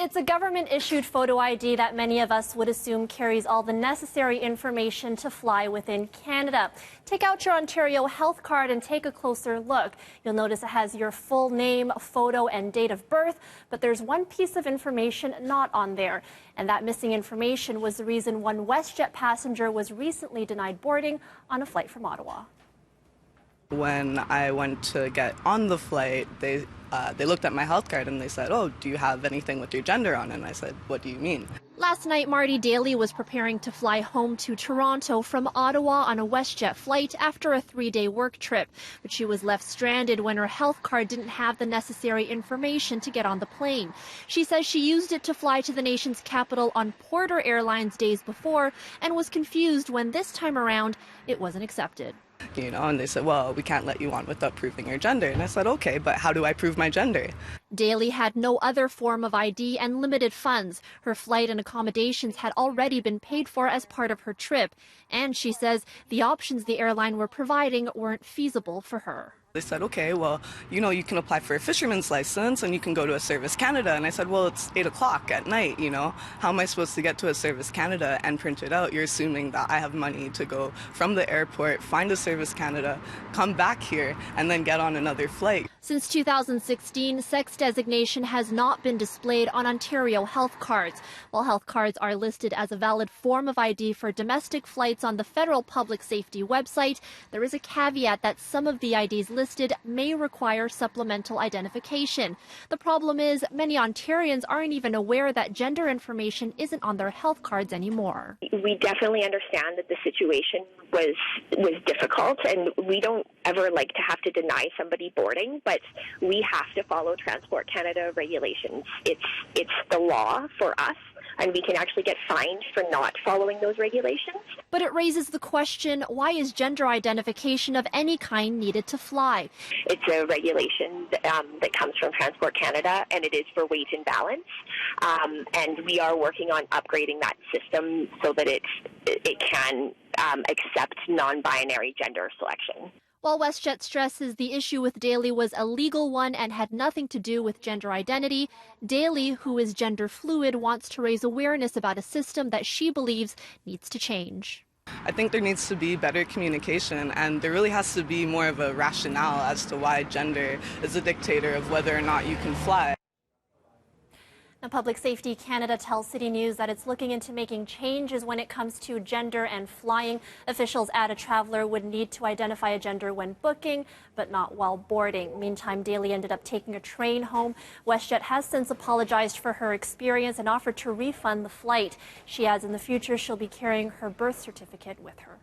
It's a government-issued photo ID that many of us would assume carries all the necessary information to fly within Canada. Take out your Ontario health card and take a closer look. You'll notice it has your full name, photo, and date of birth, but there's one piece of information not on there. And that missing information was the reason one WestJet passenger was recently denied boarding on a flight from Ottawa. When I went to get on the flight, they looked at my health card and they said, "Oh, do you have anything with your gender on it?" And I said, "What do you mean?" Last night, Marty Daly was preparing to fly home to Toronto from Ottawa on a WestJet flight after a 3-day work trip. But she was left stranded when her health card didn't have the necessary information to get on the plane. She says she used it to fly to the nation's capital on Porter Airlines days before and was confused when this time around it wasn't accepted. And they said, "Well, we can't let you on without proving your gender." And I said, "Okay, but how do I prove my gender?" Daly had no other form of ID and limited funds. Her flight and accommodations had already been paid for as part of her trip. And she says the options the airline were providing weren't feasible for her. They said, "Okay, well, you can apply for a fisherman's license and you can go to a Service Canada." And I said, "Well, it's 8 o'clock at night, How am I supposed to get to a Service Canada and print it out?" You're assuming that I have money to go from the airport, find a Service Canada, come back here, and then get on another flight. Since 2016, sex designation has not been displayed on Ontario health cards. While health cards are listed as a valid form of ID for domestic flights on the federal public safety website, there is a caveat that some of the IDs listed may require supplemental identification. The problem is many Ontarians aren't even aware that gender information isn't on their health cards anymore. We definitely understand that the situation was difficult, and we don't ever like to have to deny somebody boarding, but we have to follow Transport Canada regulations. It's the law for us, and we can actually get fined for not following those regulations. But it raises the question, why is gender identification of any kind needed to fly? It's a regulation that comes from Transport Canada, and it is for weight and balance. And we are working on upgrading that system so that it can accept non-binary gender selection. While WestJet stresses the issue with Daly was a legal one and had nothing to do with gender identity, Daly, who is gender fluid, wants to raise awareness about a system that she believes needs to change. I think there needs to be better communication, and there really has to be more of a rationale as to why gender is a dictator of whether or not you can fly. Now, Public Safety Canada tells City News that it's looking into making changes when it comes to gender and flying. Officials add a traveler would need to identify a gender when booking, but not while boarding. Meantime, Daly ended up taking a train home. WestJet has since apologized for her experience and offered to refund the flight. She adds in the future she'll be carrying her birth certificate with her.